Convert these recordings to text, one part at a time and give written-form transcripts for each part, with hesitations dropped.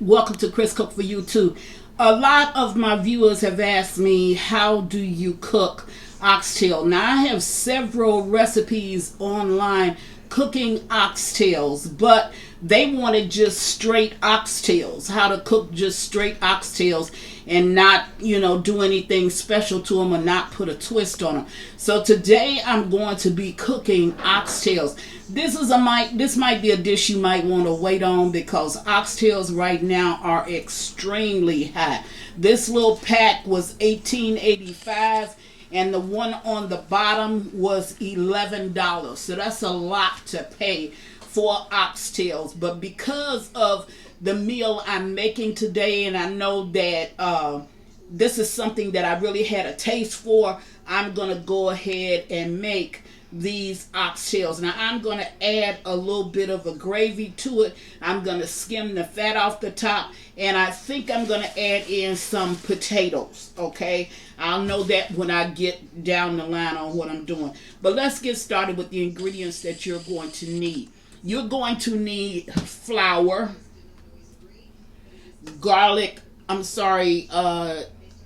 Welcome to Chris Cook for You Too. A lot of my viewers have asked me, how do you cook oxtail? Now, I have several recipes online cooking oxtails, but they wanted just straight oxtails, how to cook just straight oxtails and not, do anything special to them or not put a twist on them. So today I'm going to be cooking oxtails. This might be a dish you might want to wait on because oxtails right now are extremely high. This little pack was $18.85 and the one on the bottom was $11. So that's a lot to pay for oxtails. But because of the meal I'm making today, and I know that this is something that I really had a taste for, I'm going to go ahead and make these oxtails. Now I'm going to add a little bit of a gravy to it. I'm going to skim the fat off the top, and I think I'm going to add in some potatoes. Okay, I'll know that when I get down the line on what I'm doing. But let's get started with the ingredients that you're going to need. You're going to need flour,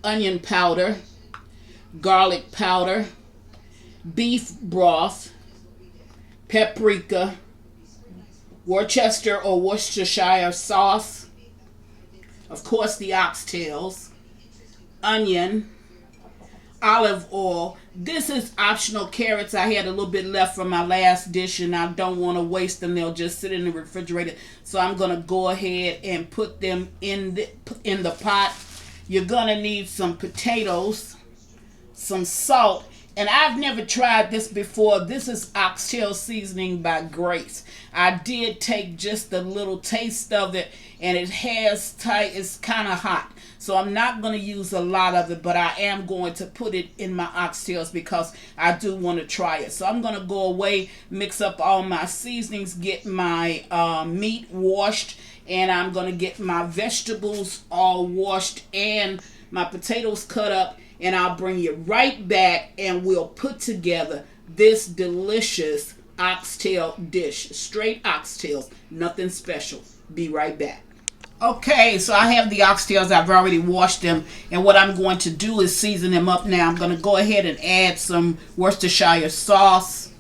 onion powder, garlic powder, beef broth, paprika, Worcester or Worcestershire sauce, of course the oxtails, onion, olive oil. This is optional. Carrots, I had a little bit left from my last dish and I don't want to waste them. They'll just sit in the refrigerator. So I'm going to go ahead and put them in the pot. You're going to need some potatoes, some salt. And I've never tried this before. This is oxtail seasoning by Braise. I did take just a little taste of it, and it's kind of hot. So I'm not going to use a lot of it, but I am going to put it in my oxtails because I do want to try it. So I'm going to go away, mix up all my seasonings, get my meat washed, and I'm going to get my vegetables all washed and my potatoes cut up. And I'll bring you right back and we'll put together this delicious oxtail dish. Straight oxtails, nothing special. Be right back. Okay, so I have the oxtails. I've already washed them. And what I'm going to do is season them up now. I'm going to go ahead and add some Worcestershire sauce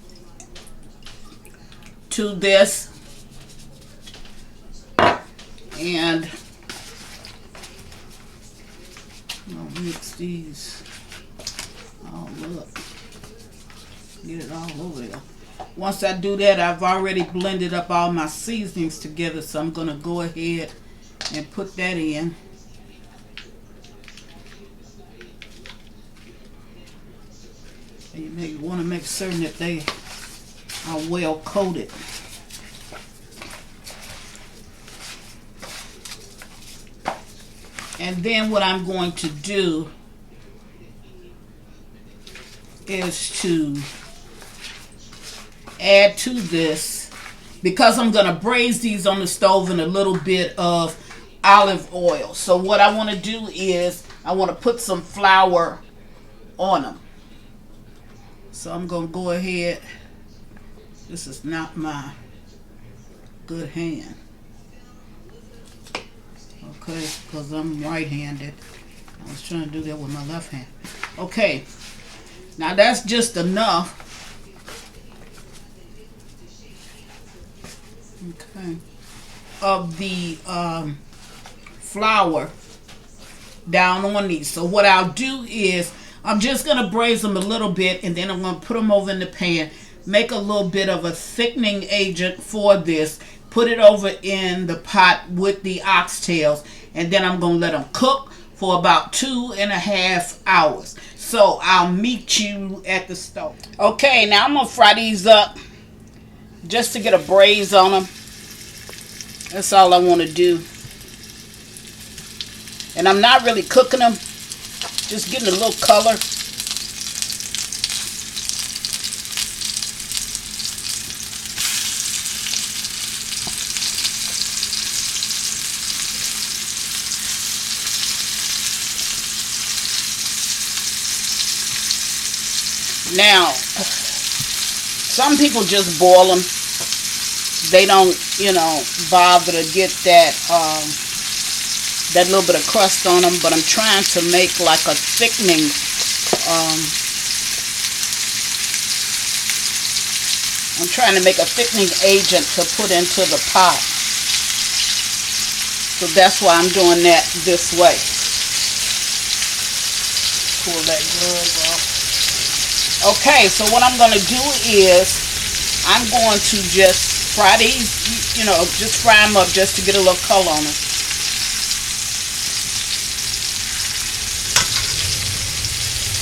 to this. And I'll mix these all up. Get it all over there. Once I do that, I've already blended up all my seasonings together, so I'm going to go ahead and put that in. And you want to make certain that they are well coated. And then what I'm going to do is to add to this, because I'm going to braise these on the stove in a little bit of olive oil. So what I want to do is I want to put some flour on them. So I'm going to go ahead. This is not my good hand. Okay, because I'm right-handed. I was trying to do that with my left hand. Okay, now that's just enough. Okay, of the flour down on these. So what I'll do is I'm just going to braise them a little bit, and then I'm going to put them over in the pan, make a little bit of a thickening agent for this, put it over in the pot with the oxtails, and then I'm going to let them cook for about 2.5 hours. So I'll meet you at the stove. Okay, now I'm going to fry these up just to get a braise on them. That's all I want to do. And I'm not really cooking them, just getting a little color. Now, some people just boil them. They don't, bother to get that that little bit of crust on them, but I'm trying to make like a thickening I'm trying to make a thickening agent to put into the pot. So that's why I'm doing that this way. Pull that glove off. Okay, so what I'm going to do is I'm going to just fry these, you know, just fry them up just to get a little color on them.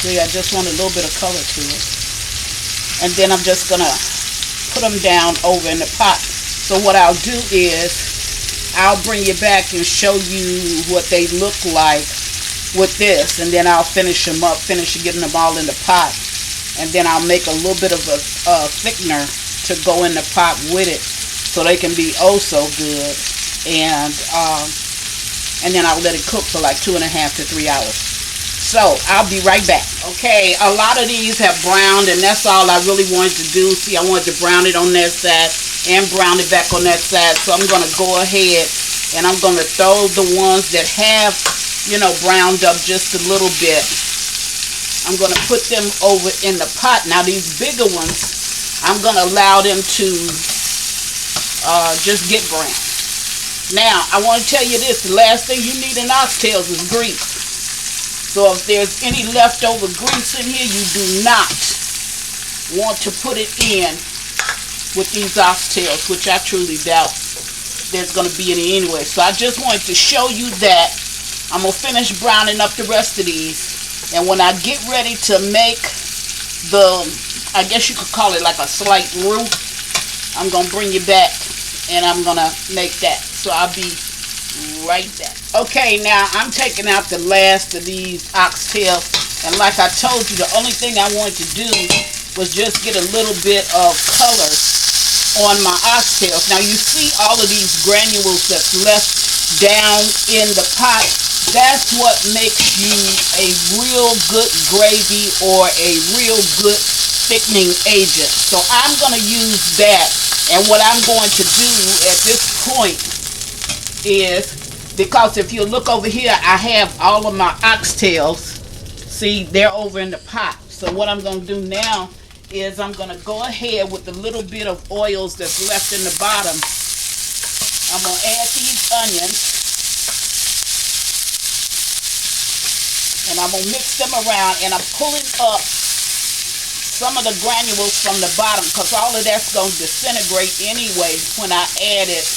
See, I just want a little bit of color to it. And then I'm just going to put them down over in the pot. So what I'll do is I'll bring you back and show you what they look like with this, and then I'll finish them up, finish getting them all in the pot, and then I'll make a little bit of a thickener to go in the pot with it so they can be oh so good. And then I'll let it cook for like 2.5 to 3 hours. So I'll be right back. Okay, a lot of these have browned, and that's all I really wanted to do. See, I wanted to brown it on that side and brown it back on that side. So I'm going to go ahead and I'm going to throw the ones that have, you know, browned up just a little bit. I'm going to put them over in the pot. Now these bigger ones, I'm going to allow them to just get brown. Now I want to tell you this, the last thing you need in oxtails is grease. So if there's any leftover grease in here, you do not want to put it in with these oxtails, which I truly doubt there's going to be any anyway. So I just wanted to show you that. I'm going to finish browning up the rest of these. And when I get ready to make the, I guess you could call it like a slight roux, I'm going to bring you back and I'm going to make that. So I'll be right back. Okay, now I'm taking out the last of these oxtails, and like I told you, the only thing I wanted to do was just get a little bit of color on my oxtails. Now you see all of these granules that's left down in the pot. That's what makes you a real good gravy or a real good thickening agent. So I'm going to use that, and what I'm going to do at this point is, because if you look over here, I have all of my oxtails. See, they're over in the pot. So what I'm going to do now is I'm going to go ahead with the little bit of oils that's left in the bottom. I'm going to add these onions. And I'm going to mix them around. And I'm pulling up some of the granules from the bottom, because all of that's going to disintegrate anyway when I add it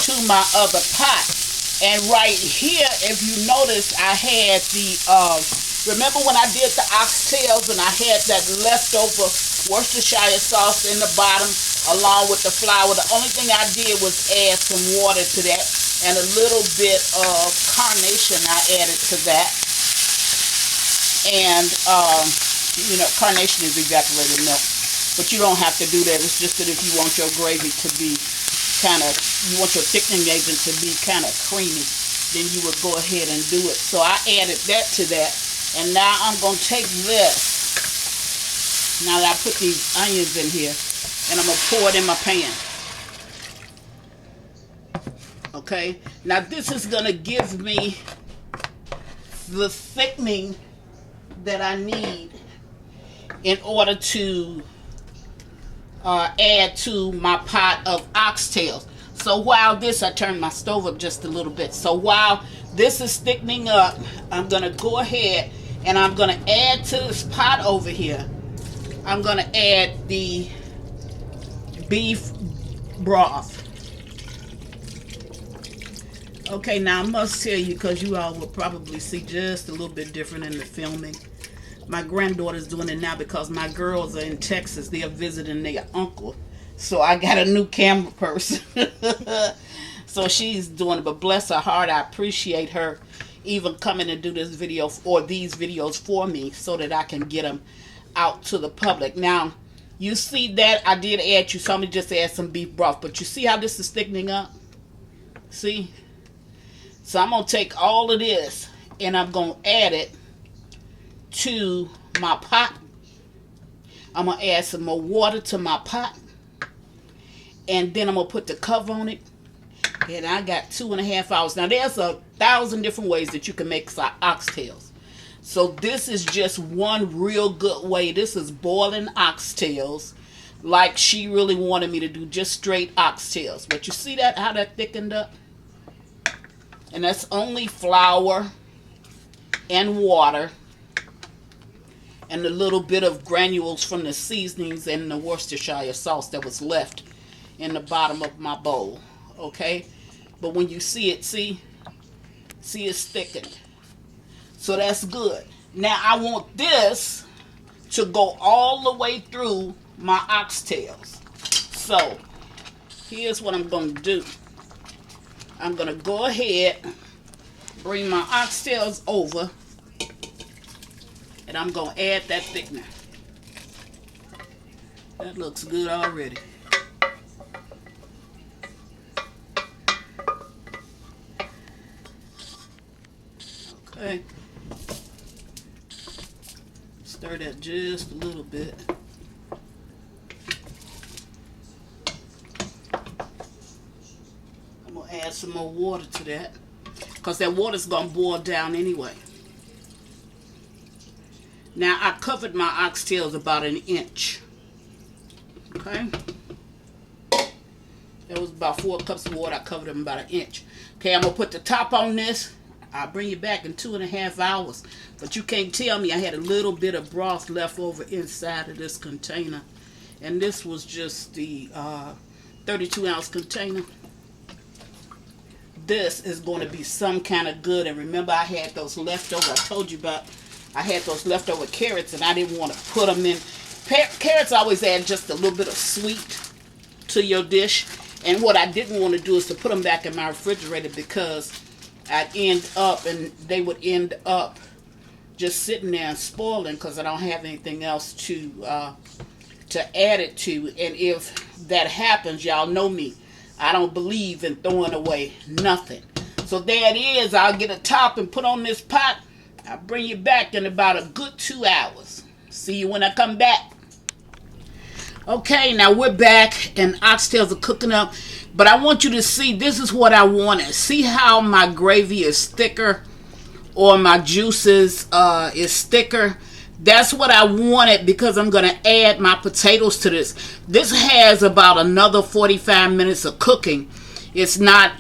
to my other pot. And right here, if you notice, I had the, remember when I did the oxtails and I had that leftover Worcestershire sauce in the bottom along with the flour? The only thing I did was add some water to that, and a little bit of carnation I added to that. And, you know, carnation is evaporated milk, but you don't have to do that. It's just that if you want your gravy to be kind of, you want your thickening agent to be kind of creamy, then you would go ahead and do it. So I added that to that, and now I'm going to take this, now that I put these onions in here, and I'm going to pour it in my pan. Okay, now this is going to give me the thickening that I need in order to add to my pot of oxtails. So while this, I turned my stove up just a little bit. So while this is thickening up, I'm going to go ahead and I'm going to add to this pot over here, I'm going to add the beef broth. Okay, now I must tell you, because you all will probably see just a little bit different in the filming. My granddaughter's doing it now because my girls are in Texas. They are visiting their uncle. So I got a new camera person. So she's doing it. But bless her heart, I appreciate her even coming and do this video or these videos for me so that I can get them out to the public. Now, you see that I did add you some, just add some beef broth. But you see how this is thickening up? See? So I'm going to take all of this and I'm going to add it to my pot. I'm going to add some more water to my pot. And then I'm going to put the cover on it. And I got 2.5 hours. Now there's 1,000 different ways that you can make oxtails. So this is just one real good way. This is boiling oxtails, like she really wanted me to do, just straight oxtails. But you see that, how that thickened up? And that's only flour and water and a little bit of granules from the seasonings and the Worcestershire sauce that was left in the bottom of my bowl. Okay, but when you see it, see it's thickened. So that's good. Now I want this to go all the way through my oxtails. So here's what I'm going to do. I'm going to go ahead, bring my oxtails over, and I'm going to add that thickener. That looks good already. Okay. Stir that just a little bit. I'm going to add some more water to that, because that water's going to boil down anyway. Now I covered my oxtails about 1 inch. Okay. That was about 4 cups of water. I covered them about 1 inch. Okay, I'm going to put the top on this. I'll bring you back in 2.5 hours. But you can't tell me I had a little bit of broth left over inside of this container. And this was just the 32-ounce container. This is going to be some kind of good. And remember, I had those leftover. I told you about, I had those leftover carrots, and I didn't want to put them in. Carrots always add just a little bit of sweet to your dish. And what I didn't want to do is to put them back in my refrigerator, because I'd end up, and they would end up just sitting there and spoiling, because I don't have anything else to add it to. And if that happens, y'all know me, I don't believe in throwing away nothing. So there it is. I'll get a top and put on this pot. I'll bring you back in about a good 2 hours. See you when I come back. Okay, now we're back and oxtails are cooking up. But I want you to see, this is what I wanted. See how my gravy is thicker, or my juices is thicker? That's what I wanted, because I'm going to add my potatoes to this. This has about another 45 minutes of cooking. It's not,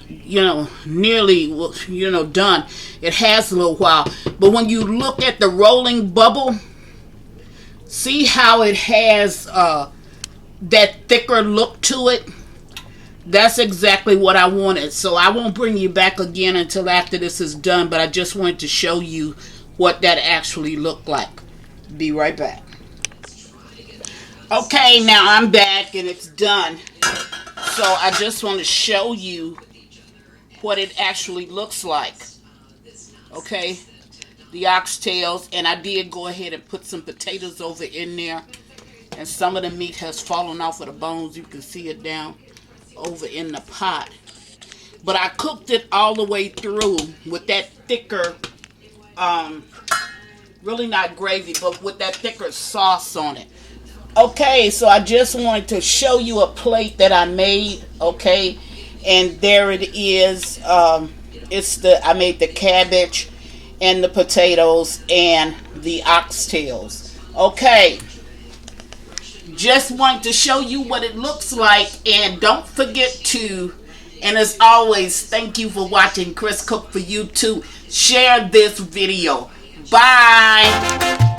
nearly, done. It has a little while. But when you look at the rolling bubble, see how it has that thicker look to it? That's exactly what I wanted. So I won't bring you back again until after this is done, but I just wanted to show you what that actually looked like. Be right back. Okay, now I'm back and it's done. So I just want to show you what it actually looks like. Okay, the oxtails, and I did go ahead and put some potatoes over in there, and some of the meat has fallen off of the bones. You can see it down over in the pot. But I cooked it all the way through with that thicker, really not gravy, but with that thicker sauce on it. Okay, so I just wanted to show you a plate that I made. Okay, and there it is. I made the cabbage and the potatoes and the oxtails. Okay, just wanted to show you what it looks like. And don't forget to, and as always, thank you for watching Chris Cook for YouTube. Share this video. Bye.